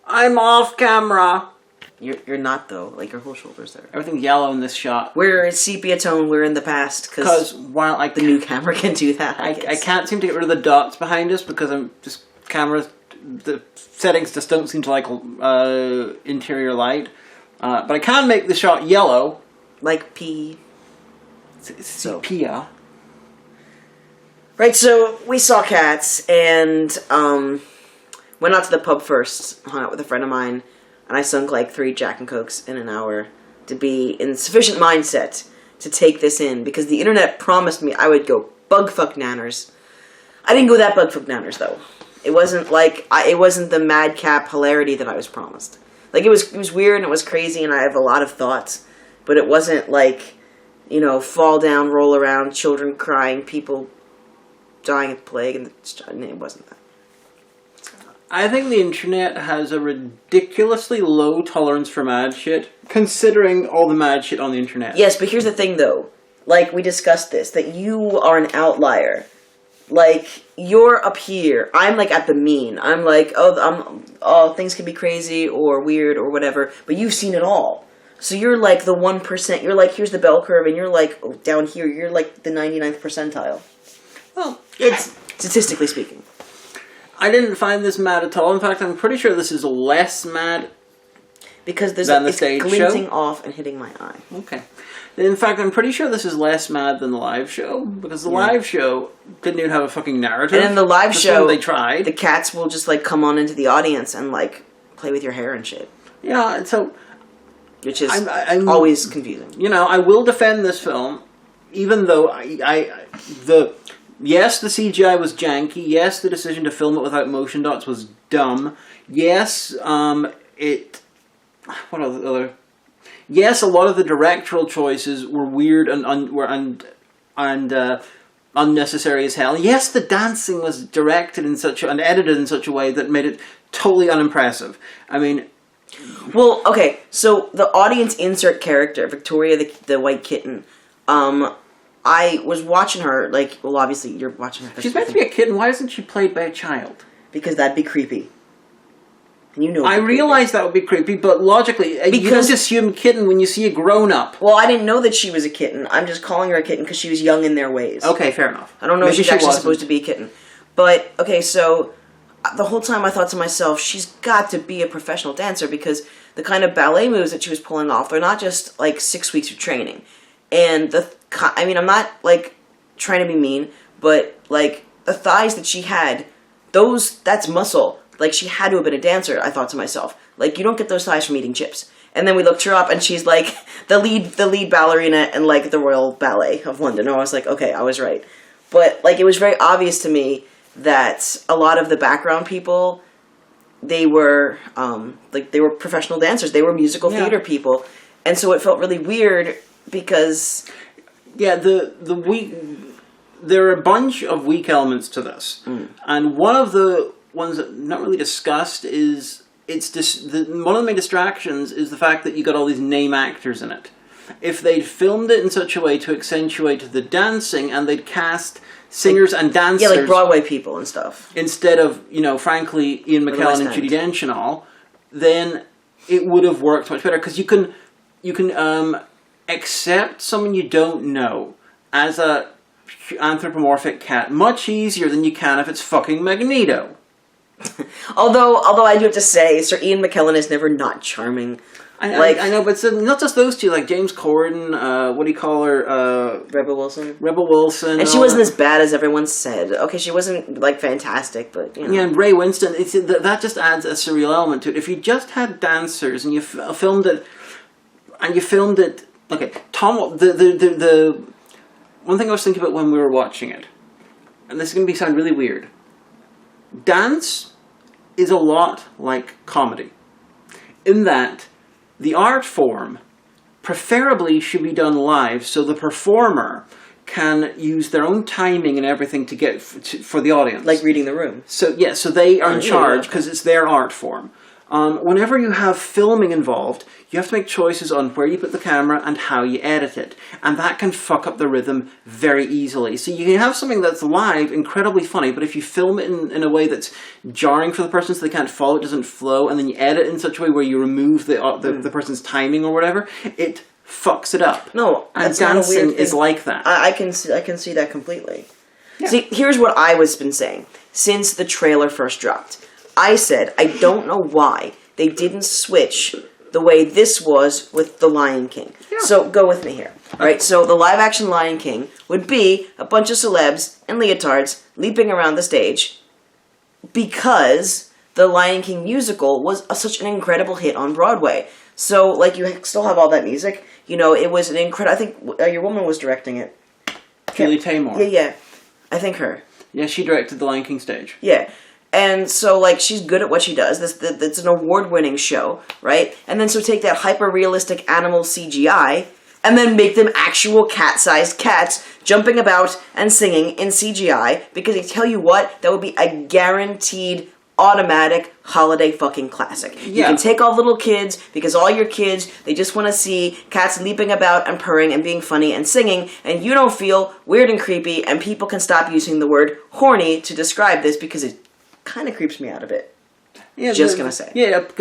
I'm off camera. You're not, though. Like, your whole shoulder's there. Everything's yellow in this shot. We're sepia tone, we're in the past. Because while the new camera can do that, I can't seem to get rid of the dots behind us because I'm just the settings just don't seem to like interior light. But I can make the shot yellow. Like pee. Sepia. Right, so we saw Cats and went out to the pub first, hung out with a friend of mine, and I sunk like 3 Jack and Cokes in an hour to be in sufficient mindset to take this in, because the internet promised me I would go bugfuck nanners. I didn't go that bugfuck nanners, though. It wasn't like, it wasn't the madcap hilarity that I was promised. Like, it was weird and it was crazy and I have a lot of thoughts, but it wasn't like, you know, fall down, roll around, children crying, people dying of plague, and it wasn't that. I think the internet has a ridiculously low tolerance for mad shit, considering all the mad shit on the internet. Yes, but here's the thing, though. Like, we discussed this, that you are an outlier. Like, you're up here. I'm, like, at the mean. I'm like, things can be crazy or weird or whatever, but you've seen it all. So you're, like, the 1%. You're, like, here's the bell curve, and you're, like, down here. You're, like, the 99th percentile. Well, it's statistically speaking. I didn't find this mad at all. In fact, I'm pretty sure this is less mad because it's stage glinting show. Off and hitting my eye. Okay. In fact, I'm pretty sure this is less mad than the live show, because the live show didn't even have a fucking narrative. And in the live show, they tried. The cats will just, like, come on into the audience and, like, play with your hair and shit. Yeah, and so... Which is always confusing. You know, I will defend this film, even though yes, the CGI was janky. Yes, the decision to film it without motion dots was dumb. Yes, what other... Yes, a lot of the directorial choices were weird and unnecessary as hell. Yes, the dancing was directed and edited in such a way that made it totally unimpressive. I mean... Well, okay, so the audience insert character, Victoria the white kitten, I was watching her, like, well, obviously, you're watching her. She's meant to be a kitten. Why isn't she played by a child? Because that'd be creepy. And you know I realize that would be creepy, but logically, you don't assume kitten when you see a grown-up. Well, I didn't know that she was a kitten. I'm just calling her a kitten because she was young in their ways. Okay, fair enough. I don't know if she's actually supposed to be a kitten. But, okay, so... The whole time I thought to myself, she's got to be a professional dancer, because the kind of ballet moves that she was pulling off, they're not just, like, 6 weeks of training. And I'm not, like, trying to be mean, but, like, the thighs that she had, that's muscle. Like, she had to have been a dancer, I thought to myself. Like, you don't get those thighs from eating chips. And then we looked her up, and she's, like, the lead ballerina in, like, the Royal Ballet of London. And I was like, okay, I was right. But, like, it was very obvious to me that a lot of the background people, they were professional dancers. They were musical theater people. And so it felt really weird because... Yeah, there are a bunch of weak elements to this. And one of the ones that not really discussed is... one of the main distractions is the fact that you got all these name actors in it. If they'd filmed it in such a way to accentuate the dancing, and they'd cast... singers and dancers. Yeah, like Broadway people and stuff. Instead of, frankly, Ian McKellen and Judi Dench and all, then it would have worked much better. Because you can accept someone you don't know as a anthropomorphic cat much easier than you can if it's fucking Magneto. although I do have to say, Sir Ian McKellen is never not charming. I know, but it's not just those two, like James Corden, what do you call her? Rebel Wilson. Rebel Wilson. And she wasn't as bad as everyone said. Okay, she wasn't, like, fantastic, but, Yeah, and Ray Winston, that just adds a surreal element to it. If you just had dancers and you filmed it, okay, Tom, the one thing I was thinking about when we were watching it, and this is going to sound really weird, dance is a lot like comedy, in that the art form preferably should be done live so the performer can use their own timing and everything to get for the audience. Like reading the room. So, yeah, so they are in charge because it's their art form. Whenever you have filming involved, you have to make choices on where you put the camera and how you edit it. And that can fuck up the rhythm very easily. So you can have something that's live, incredibly funny, but if you film it in a way that's jarring for the person so they can't follow, it doesn't flow, and then you edit it in such a way where you remove the person's timing or whatever, it fucks it up. No, and that's not a weird dancing thing. is like that. I can see that completely. Yeah. See, here's what I was been saying since the trailer first dropped. I said I don't know why they didn't switch the way this was with The Lion King. Yeah. So go with me here. Right? So the live action Lion King would be a bunch of celebs in leotards leaping around the stage because the Lion King musical was such an incredible hit on Broadway. So, like, you still have all that music. You know, it was an incredible... I think your woman was directing it. Julie Taymor. Yeah. I think her. Yeah, she directed the Lion King stage. Yeah. And so, like, she's good at what she does. It's an award-winning show, right? And then so take that hyper-realistic animal CGI and then make them actual cat-sized cats jumping about and singing in CGI, because I tell you what, that would be a guaranteed automatic holiday fucking classic. Yeah. You can take all little kids, because all your kids, they just want to see cats leaping about and purring and being funny and singing, and you don't feel weird and creepy, and people can stop using the word horny to describe this, because it kind of creeps me out a bit. Yeah, just gonna say. Yeah, Cat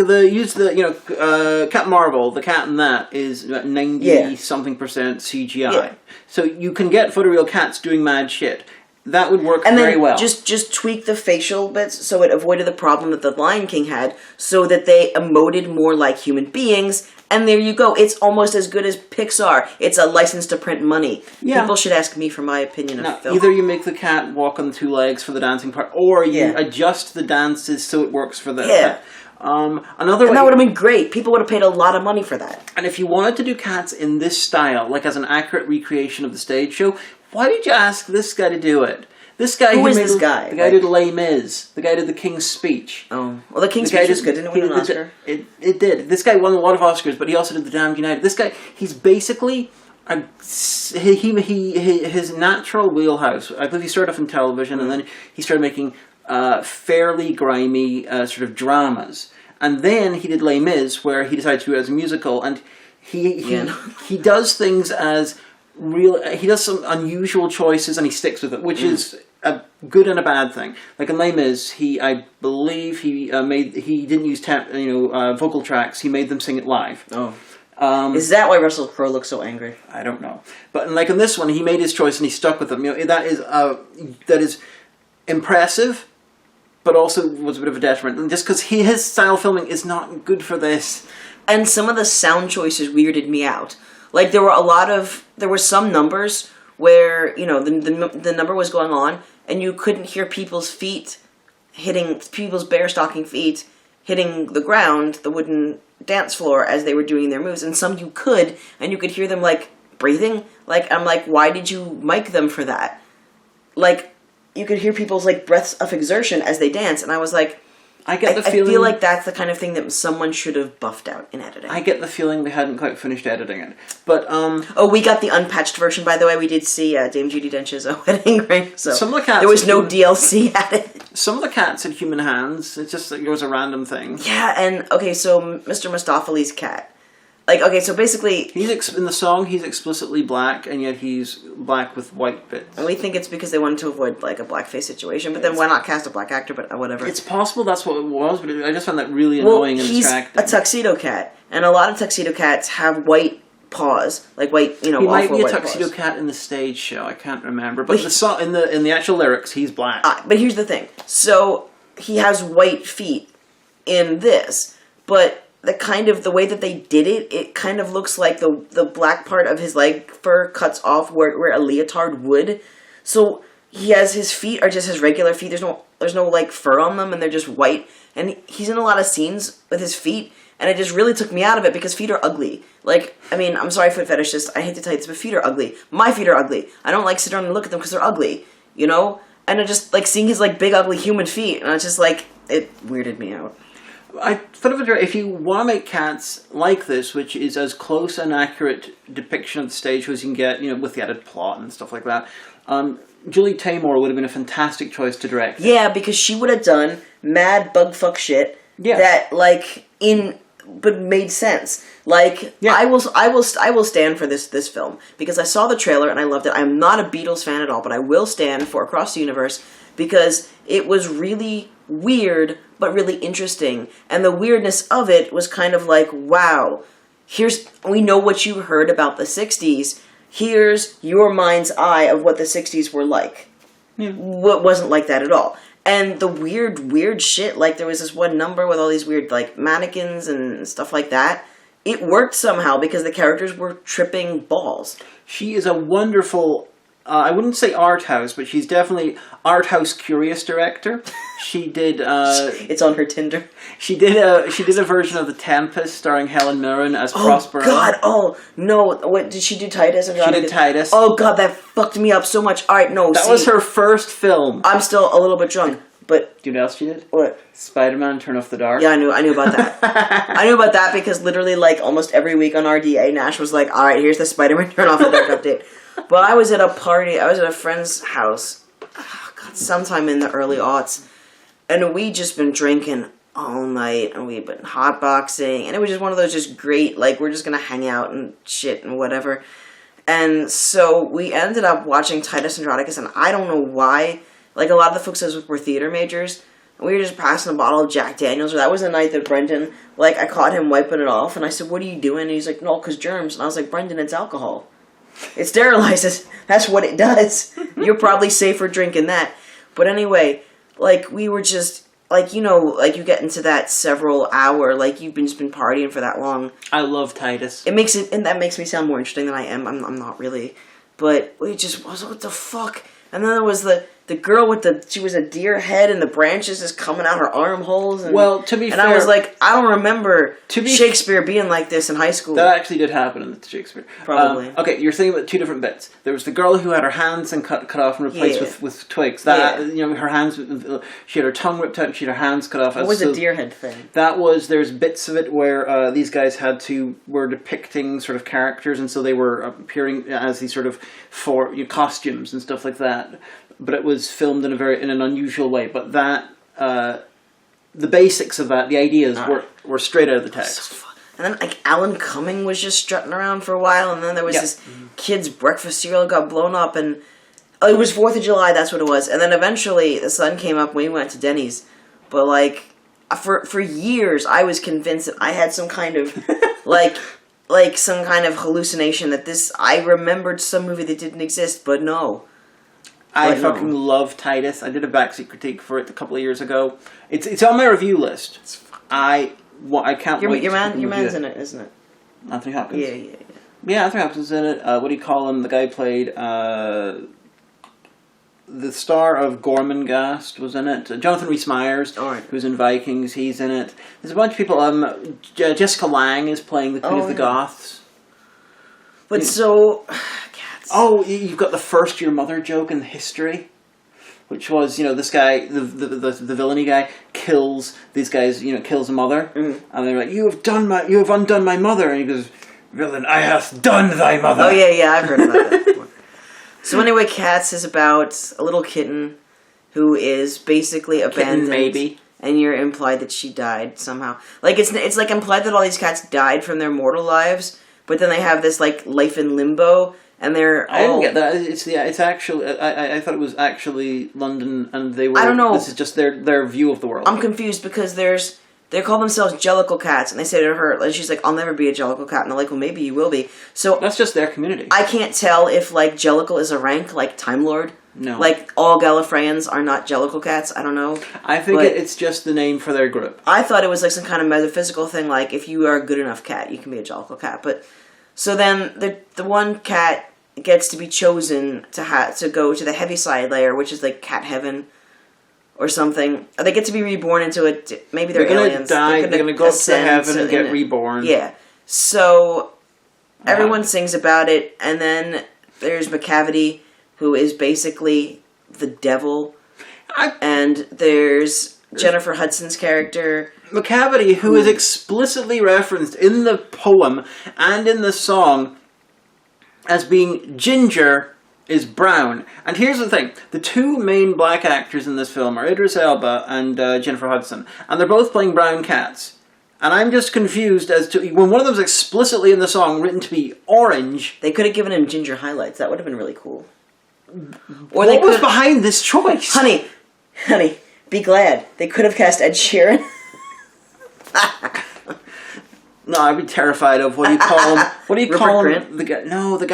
Marvel, the cat in that is 90-something% CGI. Yeah. So you can get photoreal cats doing mad shit. That would work very well. Just tweak the facial bits so it avoided the problem that the Lion King had, so that they emoted more like human beings, and there you go. It's almost as good as Pixar. It's a license to print money. Yeah. People should ask me for my opinion of film. Either you make the cat walk on 2 legs for the dancing part, or you adjust the dances so it works for the... Yeah. That would have been great. People would have paid a lot of money for that. And if you wanted to do cats in this style, like as an accurate recreation of the stage show, why did you ask this guy to do it? This guy... Who is this guy? The guy who did Les Mis. The guy who did The King's Speech. Oh. Well, The King's Speech was good. Didn't it win an Oscar? It did. This guy won a lot of Oscars, but he also did The Damned United. This guy, he's basically... his natural wheelhouse... I believe he started off in television, and then he started making fairly grimy sort of dramas. And then he did Les Mis, where he decided to do it as a musical, and he does things as... he does some unusual choices and he sticks with it, which is a good and a bad thing. Like in Les Mis, I believe he didn't use vocal tracks. He made them sing it live. Oh, is that why Russell Crowe looks so angry? I don't know, but like in this one, he made his choice and he stuck with them. You know, that is impressive, but also was a bit of a detriment. And just because his style of filming is not good for this, and some of the sound choices weirded me out. Like, there were some numbers where, the number was going on, and you couldn't hear people's bare stocking feet hitting the ground, the wooden dance floor, as they were doing their moves. And some you could, and you could hear them, like, breathing. Like, I'm like, why did you mic them for that? Like, you could hear people's, like, breaths of exertion as they dance, and I was like... I feel like that's the kind of thing that someone should have buffed out in editing. I get the feeling they hadn't quite finished editing it. But, we got the unpatched version, by the way. We did see Dame Judi Dench's wedding ring, so some of the cats there was no DLC added. Some of the cats had human hands. It's just like it was a random thing. Yeah, and, okay, so Mr. Mistoffelees' cat. Like, okay, so basically... in the song, he's explicitly black, and yet he's black with white bits. And we think it's because they wanted to avoid, like, a blackface situation, but then why not cast a black actor, but whatever. It's possible that's what it was, but I just found that really annoying and distracting. He's a tuxedo cat, and a lot of tuxedo cats have white paws, like white, he might be a tuxedo cat in the stage show, I can't remember, but in the actual lyrics, he's black. But here's the thing, so he has white feet in this, but... the way that they did it, it kind of looks like the black part of his leg fur cuts off where a leotard would. So his feet are just his regular feet. There's no like fur on them, and they're just white. And he's in a lot of scenes with his feet, and it just really took me out of it because feet are ugly. Like, I mean, I'm sorry, foot fetishists. I hate to tell you this, but feet are ugly. My feet are ugly. I don't like sit down and look at them because they're ugly. You know? And I just like seeing his like big ugly human feet, and it's just like it weirded me out. If you want to make cats like this, which is as close and accurate depiction of the stage show as you can get, with the added plot and stuff like that, Julie Taymor would have been a fantastic choice to direct. Yeah, because she would have done mad bugfuck shit Yeah. that but made sense. Like, Yeah. I will stand for this film because I saw the trailer and I loved it. I'm not a Beatles fan at all, but I will stand for Across the Universe because it was really weird but really interesting, and the weirdness of it was kind of like, wow, we know what you heard about the 60s. Here's your mind's eye of what the 60s were like. Yeah. What wasn't like that at all. And the weird shit, like there was this one number with all these weird like mannequins and stuff like that. It worked somehow because the characters were tripping balls. She is a wonderful, I wouldn't say art house, but she's definitely art house curious director. She did. It's on her Tinder. She did a version of The Tempest starring Helen Mirren as Prospero. Oh God! Oh no! What did she do? Titus? She did Titus. Oh God! That fucked me up so much. All right, no. That was her first film. I'm still a little bit drunk, but do you know what else she did? What? Spider-Man: Turn Off the Dark. Yeah, I knew about that. I knew about that because literally, like almost every week on RDA, Nash was like, "All right, here's the Spider-Man Turn Off the Dark update." But I was at a party. I was at a friend's house. Oh, God, sometime in the early aughts. And we just been drinking all night, and we've been hotboxing, and it was just one of those just great, like, we're just gonna hang out and shit and whatever. And so we ended up watching Titus Andronicus, and I don't know why, like, a lot of the folks were theater majors, and we were just passing a bottle of Jack Daniels, or that was the night that Brendan, like, I caught him wiping it off, and I said, "What are you doing?" And he's like, "No, 'cause germs." And I was like, "Brendan, it's alcohol. It sterilizes. That's what it does. You're probably safer drinking that." But anyway, like, we were just, like, you know, like, you get into that several hour, like, you've just been partying for that long. I love Titus. And that makes me sound more interesting than I am. I'm not really. But we just was, what the fuck? And then there was the girl with she was a deer head and the branches just coming out her armholes. And, well, to be fair, I was like, I don't remember Shakespeare being like this in high school. That actually did happen in the Shakespeare. Probably. Okay, you're thinking about two different bits. There was the girl who had her hands and cut off and replaced with twigs. That you know, her hands, she had her tongue ripped out and she had her hands cut off. What was the deer head thing? There's bits of it where these guys were depicting sort of characters, and so they were appearing as these sort of costumes and stuff like that. But it was filmed in an unusual way. But that the basics of that, the ideas were straight out of the text. So and then like Alan Cumming was just strutting around for a while, and then there was this kid's breakfast cereal got blown up, and it was 4th of July. That's what it was. And then eventually the sun came up when we went to Denny's. But like for years, I was convinced that I had some kind of like some kind of hallucination that I remembered some movie that didn't exist, but no. I fucking love Titus. I did a Backseat critique for it a couple of years ago. It's on my review list. I can't wait. Your man's in it, isn't it? Anthony Hopkins. Yeah. Yeah, Anthony Hopkins is in it. What do you call him? The guy who played the star of Gormenghast was in it. Jonathan Rhys-Meyers, who's in Vikings, he's in it. There's a bunch of people. Jessica Lange is playing the Queen of the Goths. But so... Oh, you've got the first Your Mother joke in history, which was, you know, this guy, the villainy guy, kills these guys, you know, kills a mother, and they're like, you have undone my mother, and he goes, "Villain, I hath done thy mother." Oh yeah, I've heard about that before. So anyway, Cats is about a little kitten who is basically abandoned. Maybe. And you're implied that she died somehow. Like it's like implied that all these cats died from their mortal lives, but then they have this like life in limbo. And I didn't get that. It's actually. I thought it was actually London, and they were. I don't know. This is just their view of the world. I'm confused because they call themselves Jellicle Cats, and they say to her, and she's like, "I'll never be a Jellicle Cat," and they're like, "Well, maybe you will be." So that's just their community. I can't tell if like Jellicle is a rank like Time Lord. No, like all Gallifreyans are not Jellicle Cats. I don't know. I think it's just the name for their group. I thought it was like some kind of metaphysical thing, like if you are a good enough cat, you can be a Jellicle Cat, but. So then the one cat gets to be chosen to go to the Heaviside layer, which is like cat heaven or something. They get to be reborn into it. Maybe they're aliens. They're going to go up to heaven and get reborn. Yeah. So everyone sings about it, and then there's McCavity, who is basically the devil, and there's Jennifer Hudson's character. McCavity, who is explicitly referenced in the poem and in the song as being ginger is brown. And here's the thing. The two main black actors in this film are Idris Elba and Jennifer Hudson. And they're both playing brown cats. And I'm just confused as to... When one of them's explicitly in the song written to be orange... They could have given him ginger highlights. That would have been really cool. Or what was behind this choice? Honey, be glad. They could have cast Ed Sheeran. No, I'd be terrified of what do you call him? What do you call him? Grant? The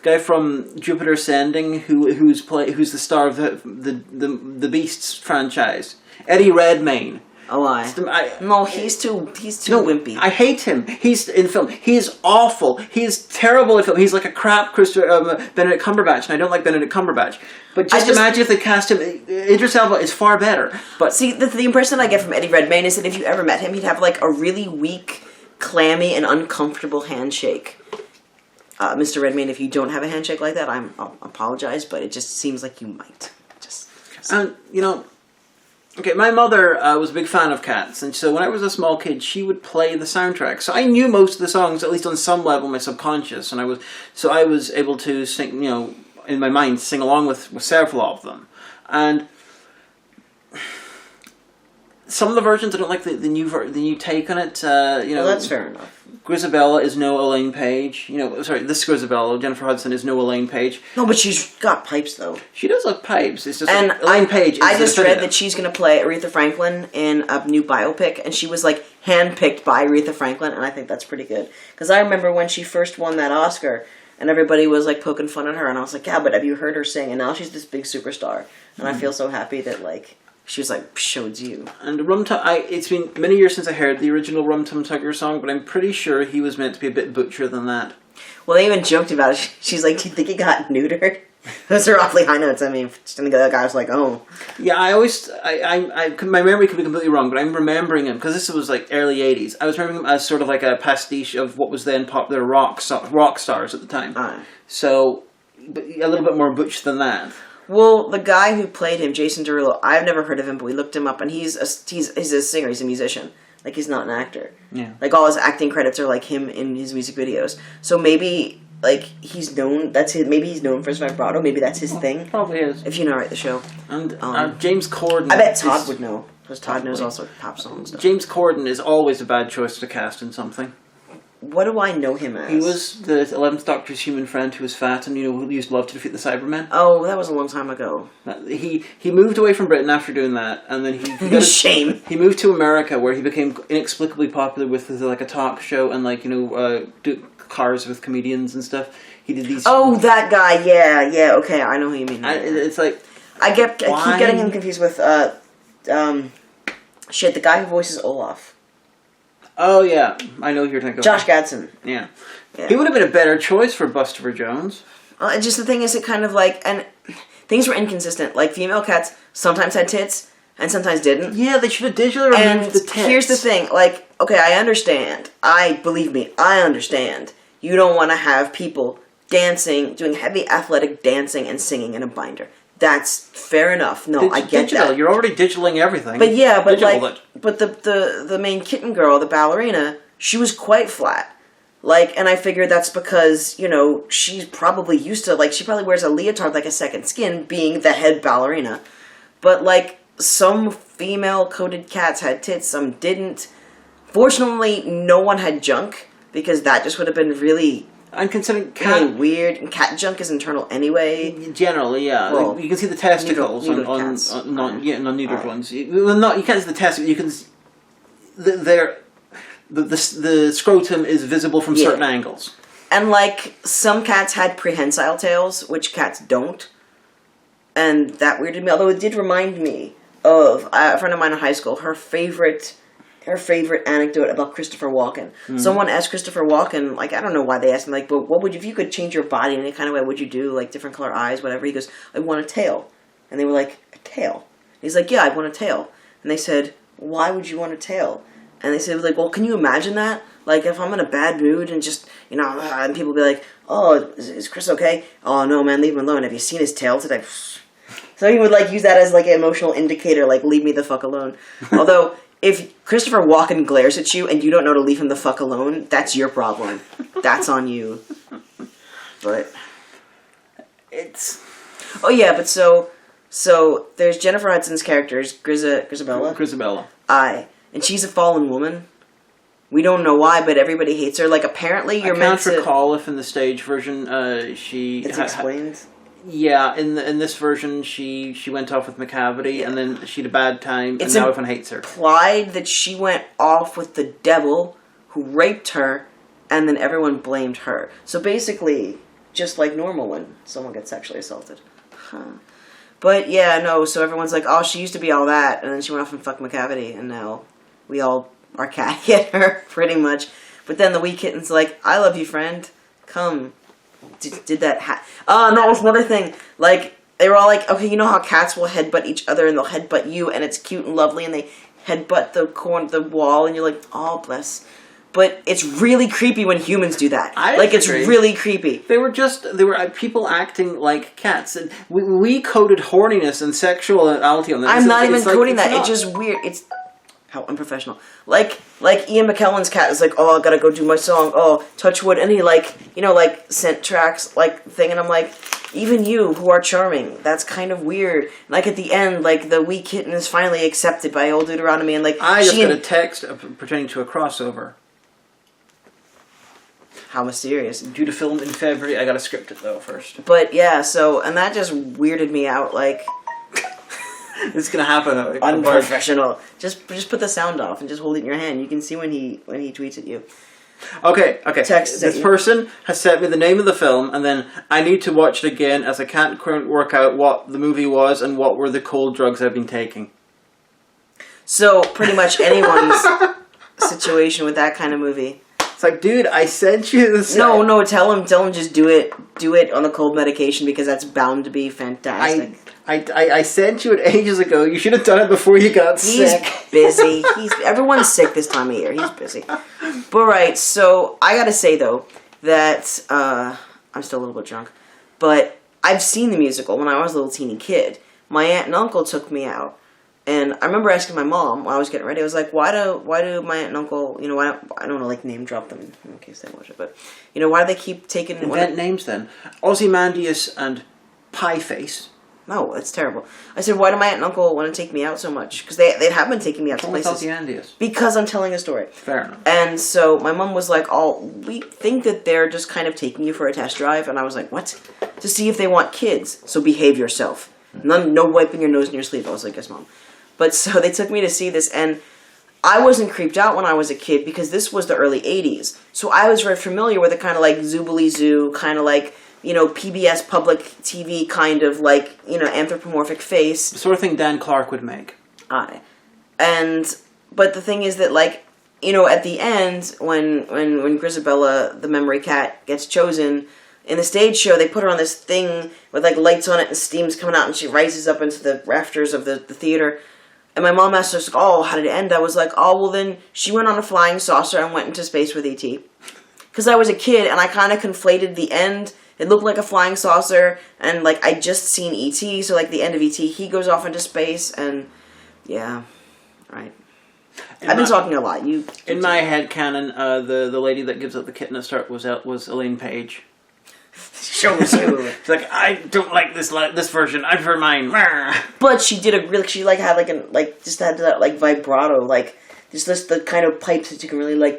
guy from Jupiter Ascending, who's the star of the Beasts franchise, Eddie Redmayne. Oh, he's too wimpy. I hate him. He's in film. He is awful. He is terrible in film. He's like a crap Benedict Cumberbatch, and I don't like Benedict Cumberbatch. But just imagine if they cast him. Idris Elba is far better. But see, the impression I get from Eddie Redmayne is that if you ever met him, he'd have like a really weak, clammy, and uncomfortable handshake. Mr. Redmayne, if you don't have a handshake like that, I'll apologize, but it just seems like you might. And okay, my mother was a big fan of Cats, and so when I was a small kid, she would play the soundtrack. So I knew most of the songs, at least on some level, in my subconscious, and I was able to sing, in my mind, sing along with several of them. And some of the versions I don't like the new take on it. Well, that's fair enough. Grizabella is no Elaine Page. This Grizabella, Jennifer Hudson, is no Elaine Page. No, but she's got pipes, though. She does have pipes. It's just and Elaine Page. I just read that she's going to play Aretha Franklin in a new biopic, and she was like handpicked by Aretha Franklin, and I think that's pretty good. Because I remember when she first won that Oscar, and everybody was like poking fun at her, and I was like, yeah, but have you heard her sing? And now she's this big superstar, and I feel so happy that like. She was like, showed you. And it's been many years since I heard the original Rum Tum Tugger song, but I'm pretty sure he was meant to be a bit butcher than that. Well, they even joked about it. She's like, do you think he got neutered? Those are awfully high notes. I mean, the guy was like, oh. Yeah, my memory could be completely wrong, but I'm remembering him, because this was like early 80s. I was remembering him as sort of like a pastiche of what was then popular rock stars at the time. So, but a little bit more butch than that. Well, the guy who played him, Jason Derulo, I've never heard of him, but we looked him up, and he's a singer, he's a musician. Like, he's not an actor. Yeah. Like, all his acting credits are, like, him in his music videos. So maybe, like, he's known, maybe he's known for his vibrato, maybe that's his thing. Probably is. If you narrate the show. And James Corden... I bet Todd would know, because Todd knows also pop songs and stuff. James Corden is always a bad choice to cast in something. What do I know him as? He was the 11th Doctor's human friend who was fat and, who used love to defeat the Cybermen. Oh, that was a long time ago. He moved away from Britain after doing that, and then he got shame. He moved to America, where he became inexplicably popular with like a talk show and do cars with comedians and stuff. He did these. Oh, that guy. Yeah. Okay, I know who you mean. It's like I keep getting him confused with the guy who voices Olaf. Oh, yeah. I know who you're thinking of. Josh Gadson. Yeah. He would have been a better choice for Buster Jones. Just the thing is, it kind of like... And things were inconsistent. Like, female cats sometimes had tits and sometimes didn't. Yeah, they should have digitally removed the tits. Here's the thing. Like, okay, I understand. Believe me, I understand. You don't want to have people dancing, doing heavy athletic dancing and singing in a binder. That's fair enough. No, I get that. You're already digitaling everything. But the main kitten girl, the ballerina, she was quite flat. Like, and I figured that's because, she's probably used to, like, she probably wears a leotard like a second skin, being the head ballerina. But, like, some female-coded cats had tits, some didn't. Fortunately, no one had junk, because that just would have been really... I'm considering really weird. And cat junk is internal anyway. Generally, yeah. Well, you can see the testicles on non-neutered ones. You can't see the testicles. You can. The scrotum is visible from certain angles. And like some cats had prehensile tails, which cats don't, and that weirded me. Although it did remind me of a friend of mine in high school. Her favorite anecdote about Christopher Walken. Someone asked Christopher Walken, like, I don't know why they asked him, like, but what would you, if you could change your body in any kind of way, what would you do? Like, different color eyes, whatever. He goes, I want a tail. And they were like, a tail? And he's like, yeah, I want a tail. And they said, why would you want a tail? And they said, like, well, can you imagine that? Like, if I'm in a bad mood and just, and people be like, oh, is Chris okay? Oh, no, man, leave him alone. Have you seen his tail today? So he would, like, use that as, like, an emotional indicator, like, leave me the fuck alone. Although... If Christopher Walken glares at you and you don't know to leave him the fuck alone, that's your problem. That's on you. But it's... Oh yeah, but so there's Jennifer Hudson's character, Grizabella. Grizabella. And she's a fallen woman. We don't know why, but everybody hates her. Like, apparently you're meant to... I can't recall if in the stage version she... It's explained? Yeah, in this version she went off with McCavity, and then she had a bad time, and now everyone hates her. It's implied that she went off with the devil, who raped her, and then everyone blamed her. So basically, just like normal when someone gets sexually assaulted. Huh. But yeah, no, so everyone's like, oh, she used to be all that, and then she went off and fucked McCavity, and now we all are catty at her, pretty much. But then the wee kitten's like, I love you, friend. Come. Did that and that was another thing. Like, they were all like, okay, you know how cats will headbutt each other, and they'll headbutt you, and it's cute and lovely, and they headbutt the wall, and you're like, oh, bless. But it's really creepy when humans do that. It's really creepy. They were people acting like cats. And we coded horniness and sexuality on this. I'm not even coding that. It's just weird. It's how unprofessional. Like Ian McKellen's cat is like, oh, I gotta go do my song. Oh, touch wood. And he scent tracks thing. And I'm like, even you who are charming, that's kind of weird. Like at the end, the wee kitten is finally accepted by old Deuteronomy. And I just got a text pertaining to a crossover. How mysterious. Due to film in February, I gotta script it though first. But yeah, and that just weirded me out, It's gonna happen. Unprofessional. Just put the sound off and just hold it in your hand. You can see when he tweets at you. Okay. Text this person has sent me the name of the film, and then I need to watch it again as I can't currently work out what the movie was and what were the cold drugs I've been taking. So pretty much anyone's situation with that kind of movie. It's like, dude, I sent you this. No, tell him just do it on the cold medication because that's bound to be fantastic. I sent you it ages ago. You should have done it before you got sick. He's busy. Everyone's sick this time of year. He's busy. But right, so I gotta say though that I'm still a little bit drunk, but I've seen the musical when I was a little teeny kid. My aunt and uncle took me out. And I remember asking my mom while I was getting ready. I was like, "Why do my aunt and uncle, why I don't want to name drop them in case they watch it, but why do they keep taking invent names then? Ozymandias and Pieface. No, that's terrible. I said, why do my aunt and uncle want to take me out so much? Because they have been taking me out to places. Ozymandias. Because I'm telling a story. Fair enough. And so my mom was like, "Oh, we think that they're just kind of taking you for a test drive," and I was like, "What?" To see if they want kids. So behave yourself. No wiping your nose in your sleeve. I was like, "Yes, Mom." But so they took me to see this, and I wasn't creeped out when I was a kid because this was the early 80s. So I was very familiar with the kind of Zoobly Zoo, kind of PBS public TV kind of anthropomorphic face. The sort of thing Dan Clark would make. But the thing is that at the end, when Grizabella, the memory cat, gets chosen, in the stage show, they put her on this thing with lights on it and steam's coming out and she rises up into the rafters of the theater. And my mom asked us, "Oh, how did it end?" I was like, "Oh, well then, she went on a flying saucer and went into space with E.T." Because I was a kid and I kind of conflated the end. It looked like a flying saucer and I'd just seen E.T., so the end of E.T., he goes off into space and yeah, right. I've been talking a lot. In my head canon, the lady that gives up the kitten at start was Elaine Page. Shows you. It's I don't like this version. I prefer mine. But she did she had just had that vibrato, just the kind of pipes that you can really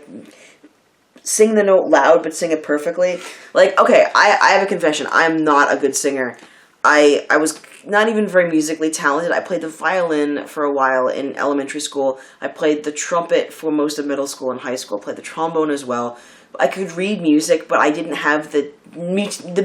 sing the note loud but sing it perfectly. Okay, I have a confession. I'm not a good singer. I was not even very musically talented. I played the violin for a while in elementary school. I played the trumpet for most of middle school and high school. I played the trombone as well. I could read music, but I didn't have the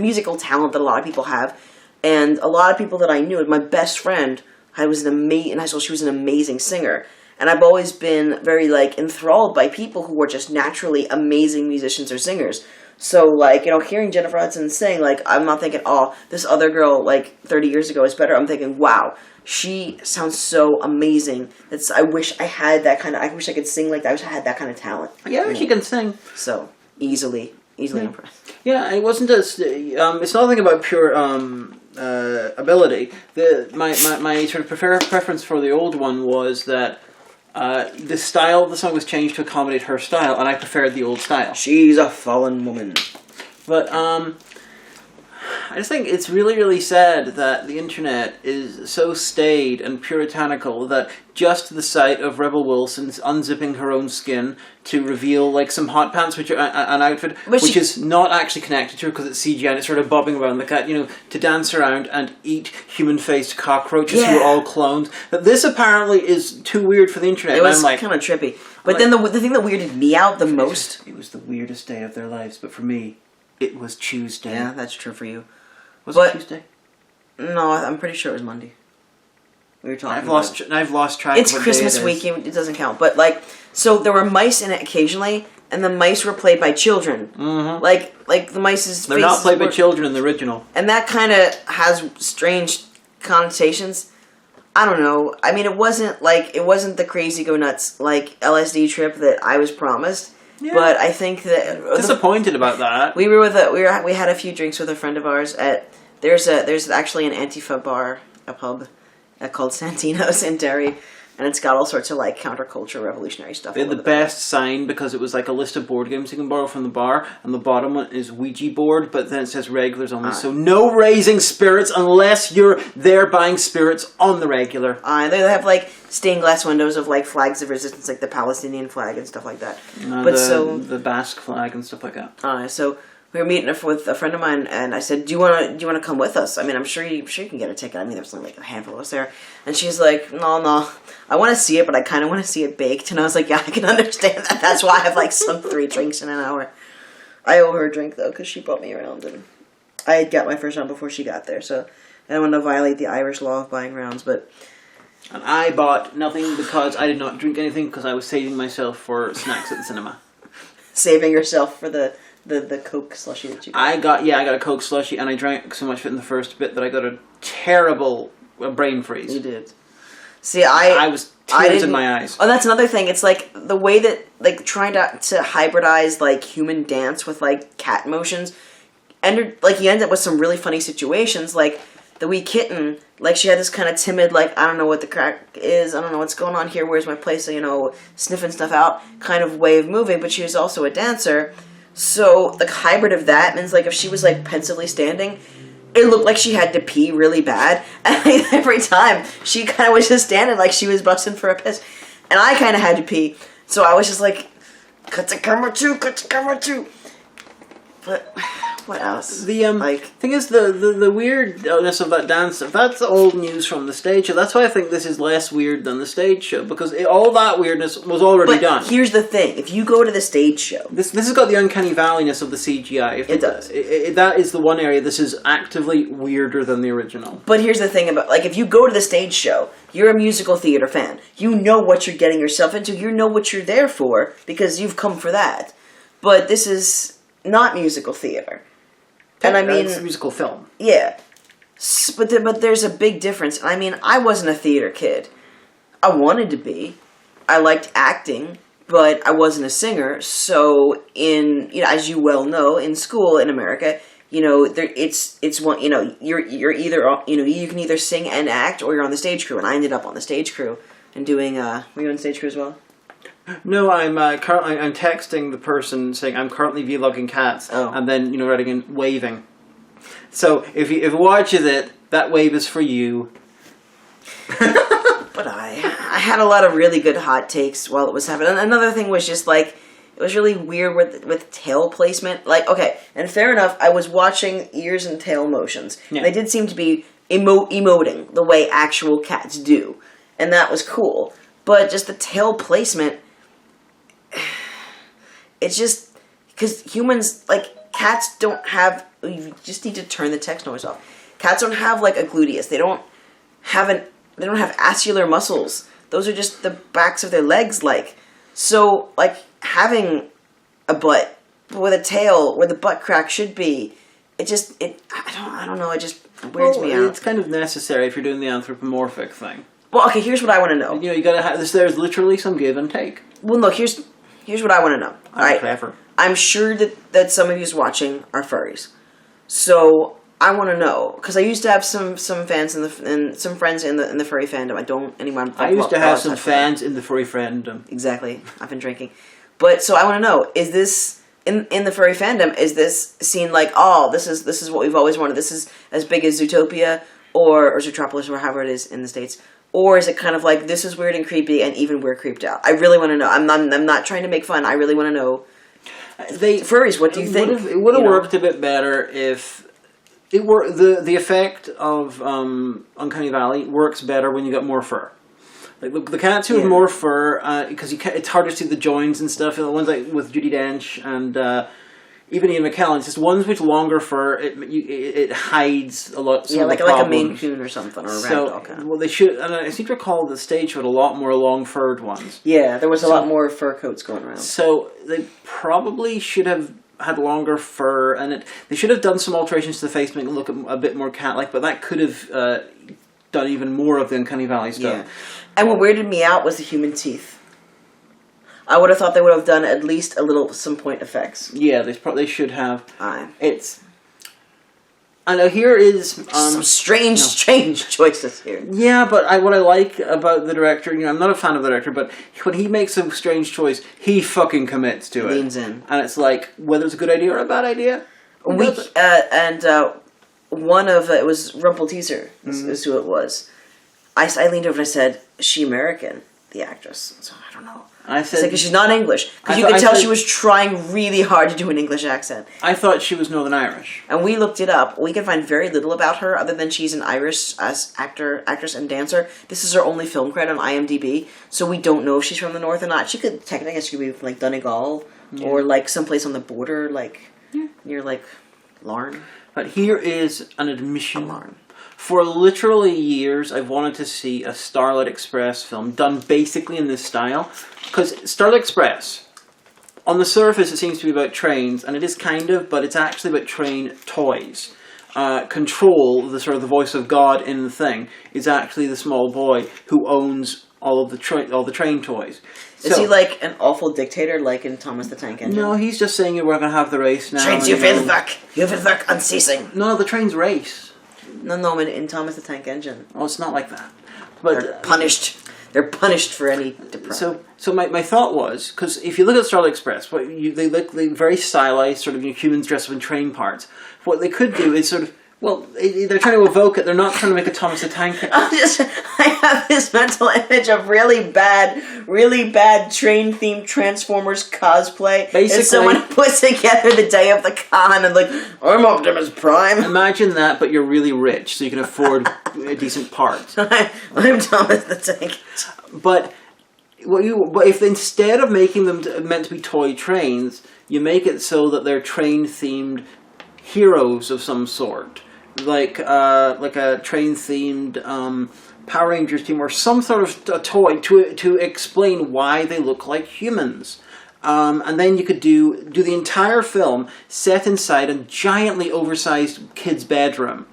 musical talent that a lot of people have. And a lot of people that I knew, my best friend, in high school, she was an amazing singer. And I've always been very, enthralled by people who were just naturally amazing musicians or singers. So, hearing Jennifer Hudson sing, I'm not thinking, oh, this other girl, 30 years ago is better. I'm thinking, wow, she sounds so amazing. I wish I had that kind of, I wish I could sing like that. I wish I had that kind of talent. Yeah, she can sing. So, easily impressed. Yeah, it wasn't just, it's nothing about pure ability. My sort of preference for the old one was that the style of the song was changed to accommodate her style, and I preferred the old style. She's a fallen woman. But I just think it's really, really sad that the internet is so staid and puritanical that just the sight of Rebel Wilson's unzipping her own skin to reveal like some hot pants, which are an outfit which is not actually connected to her because it's CGI and it's sort of bobbing around the cat, to dance around and eat human-faced cockroaches who are all cloned. That this apparently is too weird for the internet. It was kind of trippy. But then the thing that weirded me out the most... It was the weirdest day of their lives, but for me, it was Tuesday. Yeah, that's true for you. Was it Tuesday? No, I'm pretty sure it was Monday. We were talking I've lost track It's of what Christmas day it week, it doesn't count. But, so there were mice in it occasionally, and the mice were played by children. Mm-hmm. Like the mice's They're not played by children in the original. And that kind of has strange connotations. I don't know. I mean, it wasn't the crazy go nuts, LSD trip that I was promised. Yeah. But I think that disappointed about that. We had a few drinks with a friend of ours at there's actually an Antifa bar, a pub called Santino's in Derry, and it's got all sorts of counterculture revolutionary stuff. They had the best sign because it was a list of board games you can borrow from the bar, and the bottom one is Ouija board, but then it says regulars only. So no raising spirits unless you're there buying spirits on the regular. They have stained glass windows of flags of resistance, like the Palestinian flag and stuff like that. The Basque flag and stuff like that. So we were meeting with a friend of mine, and I said, "Do you want to come with us? I mean, I'm sure you can get a ticket. I mean, there's only a handful of us there." And she's like, "No, I want to see it, but I kind of want to see it baked." And I was like, "Yeah, I can understand that. That's why I have some 3 drinks in an hour." I owe her a drink though, because she brought me around, and I had got my first round before she got there, so I don't want to violate the Irish law of buying rounds, but. And I bought nothing because I did not drink anything because I was saving myself for snacks at the cinema. Saving yourself for the Coke slushy that you got. I got a Coke slushy, and I drank so much of it in the first bit that I got a terrible brain freeze. You did. See, I was tears in my eyes. Oh, that's another thing. It's the way that trying to hybridize human dance with cat motions, and you end up with some really funny situations. The wee kitten, she had this kind of timid, I don't know what the crack is, I don't know what's going on here, where's my place, sniffing stuff out kind of way of moving, but she was also a dancer. So, the hybrid of that means, if she was, pensively standing, it looked like she had to pee really bad. And every time, she kind of was just standing like she was busting for a piss. And I kind of had to pee. So, I was just cut to camera 2, cut to camera 2. But what else? The thing is, the weirdness of that dance, that's old news from the stage show. That's why I think this is less weird than the stage show, because all that weirdness was already done. Here's the thing: if you go to the stage show, this has got the uncanny valleyness of the CGI. It does. That is the one area this is actively weirder than the original. But here's the thing about if you go to the stage show, you're a musical theater fan. You know what you're getting yourself into. You know what you're there for because you've come for that. But this is not musical theater. And I mean, it's a musical film. Yeah. But there's a big difference. I mean, I wasn't a theater kid. I wanted to be. I liked acting, but I wasn't a singer. So as you well know, in school in America, it's one, you're either, you can either sing and act or you're on the stage crew. And I ended up on the stage crew and doing, were you on the stage crew as well? No, I'm texting the person saying I'm currently vlogging cats, and then writing and waving. So if you watches it, that wave is for you. But I had a lot of really good hot takes while it was happening. And another thing was just it was really weird with tail placement. And fair enough, I was watching ears and tail motions. Yeah. They did seem to be emoting the way actual cats do, and that was cool. But just the tail placement. It's just because humans, cats don't have. You just need to turn the text noise off. Cats don't have a gluteus. They don't have acicular muscles. Those are just the backs of their legs. So having a butt with a tail where the butt crack should be. I don't know. It just weirds me out. It's kind of necessary if you're doing the anthropomorphic thing. Well, okay. Here's what I want to know. You gotta have this. There's literally some give and take. Well, look. Here's what I want to know. All right. Clever. I'm sure that some of you watching are furries, so I want to know because I used to have some fans and some friends in the furry fandom. I don't anymore. I used to have some fans in the furry fandom. Exactly. I've been drinking, but so I want to know: is this in the furry fandom, is this seen like, oh, this is what we've always wanted. This is as big as Zootopia or Zootropolis or however it is in the States. Or is it kind of like, this is weird and creepy, and even we're creeped out? I really want to know. I'm not trying to make fun. I really want to know. Furries, what do you think? It would have worked a bit better if it were the effect of Uncanny Valley works better when you got more fur. Like the cats who have more fur, because it's hard to see the joins and stuff. The ones like with Judi Dench and even Ian McKellen, it's just ones with longer fur. It hides a lot. Some of the like a problems. Maine Coon or something, or a ragdoll kind of. Well, they should. And I seem to recall the stage had a lot more long furred ones. Yeah, there was a lot more fur coats going around. So they probably should have had longer fur, and they should have done some alterations to the face to make it look a bit more cat-like. But that could have done even more of the Uncanny Valley stuff. Yeah. And what weirded me out was the human teeth. I would have thought they would have done at least some point effects. Yeah, they should have. I know here is some strange choices here. Yeah, but what I like about the director, I'm not a fan of the director, but when he makes a strange choice, he fucking commits to it. Leans in, and it's like whether it's a good idea or a bad idea. One of it was Rumpelteazer. Is who it was. I leaned over and I said, "Is she American?" The actress. So I don't know. I said because she's not English. Because you could tell she was trying really hard to do an English accent. I thought she was Northern Irish. And we looked it up. We can find very little about her other than she's an Irish actress and dancer. This is her only film credit on IMDb, so we don't know if she's from the North or not. She could be from like Donegal or like someplace on the border, like near like Larne. But here is an admission. For literally years, I've wanted to see a Starlet Express film done basically in this style. Because Starlet Express, on the surface, it seems to be about trains, and it is kind of, but it's actually about train toys. Control, the sort of the voice of God in the thing, is actually the small boy who owns all the train toys. Is he like an awful dictator, like in Thomas the Tank Engine? No, he's just saying we're going to have the race now. Trains, you will work unceasing. No, the trains race. No, in Thomas the Tank Engine. Oh, it's not like that. But they're punished. They're punished for any depravity. So my thought was, because if you look at Starlet Express, they look very stylized, sort of humans dressed up in train parts. What they could do is sort of, they're trying to evoke it. They're not trying to make a Thomas the Tank. I have this mental image of really bad train-themed Transformers cosplay. Basically, someone puts together the day of the con and like, I'm Optimus Prime. Imagine that, but you're really rich, so you can afford a decent part. I'm Thomas the Tank. But if instead of making them meant to be toy trains, you make it so that they're train-themed heroes of some sort. Like a train-themed Power Rangers team, or some sort of a toy to explain why they look like humans. And then you could do the entire film set inside a giantly oversized kid's bedroom,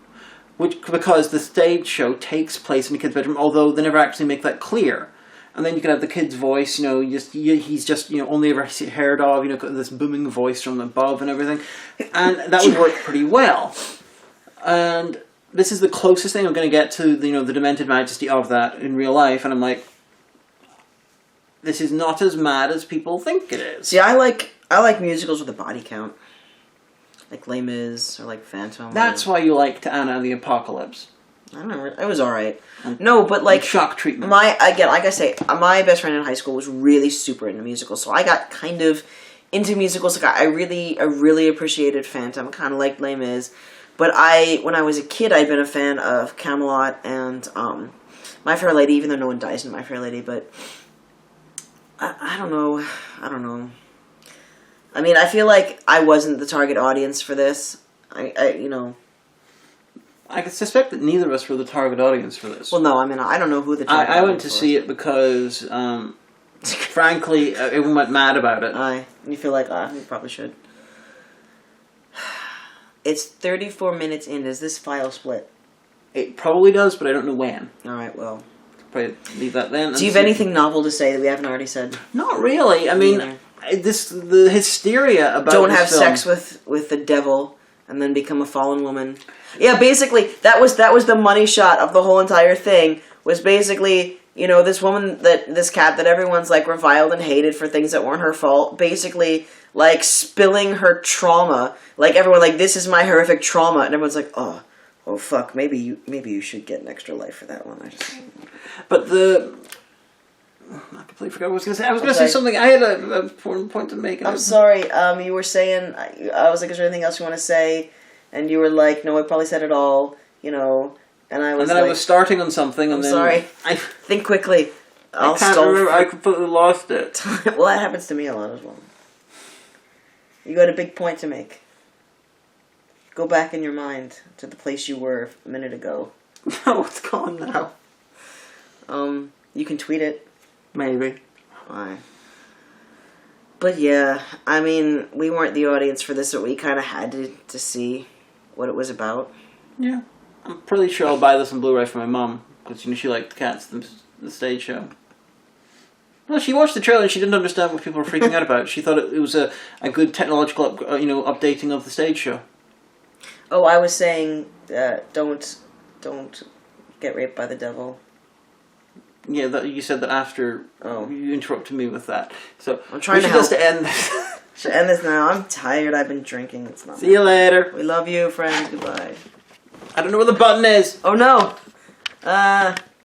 because the stage show takes place in a kid's bedroom, although they never actually make that clear. And then you can have the kid's voice, he's just, only ever heard of, this booming voice from above and everything. And that would work pretty well. And this is the closest thing I'm going to get to, the demented majesty of that in real life. And I'm like, this is not as mad as people think it is. See, I like musicals with a body count. Like Les Mis or like Phantom. That's why you liked Anna and the Apocalypse. I don't know. It was alright. No, but like shock treatment. Like I say, my best friend in high school was really super into musicals, so I got kind of into musicals. Like I really appreciated Phantom. Kind of liked Les Mis, but when I was a kid, I'd been a fan of Camelot and My Fair Lady. Even though no one dies in My Fair Lady, but I don't know. I mean, I feel like I wasn't the target audience for this. I can suspect that neither of us were the target audience for this. Well, no, I mean, I don't know who the target audience was. I went to see it because, frankly, everyone went mad about it. And you feel like, you probably should. It's 34 minutes in. Does this file split? It probably does, but I don't know when. Alright, well. Probably leave that then. Do you have anything novel to say that we haven't already said? Not really. I mean, the hysteria about don't have sex with the devil and then become a fallen woman. Yeah, basically, that was the money shot of the whole entire thing, was basically you know, this cat that everyone's like reviled and hated for things that weren't her fault, basically like spilling her trauma. Like everyone, like, this is my horrific trauma, and everyone's like, oh fuck, maybe you should get an extra life for that one. But I completely forgot what I was going to say. I was going to say something. I had an important point to make. I'm sorry. You were saying. I was like, "Is there anything else you want to say?" And you were like, "No, I probably said it all." You know. And I was. And then I was starting on something. I'm sorry. Think quickly. I can't remember. I completely lost it. Well, that happens to me a lot as well. You got a big point to make. Go back in your mind to the place you were a minute ago. No, it's gone now. You can tweet it. Maybe. Fine. But yeah, I mean, we weren't the audience for this, but we kind of had to see what it was about. Yeah. I'm pretty sure I'll buy this on Blu-ray for my mum, because she liked Cats, the stage show. Well, she watched the trailer and she didn't understand what people were freaking out about. She thought it was a good technological updating of the stage show. Oh, I was saying, don't get raped by the devil. Yeah, you said that after. Oh, you interrupted me with that. So I'm trying to help. To end this. Should end this now. I'm tired. I've been drinking. It's not. See you later. We love you, friends. Goodbye. I don't know where the button is. Oh no.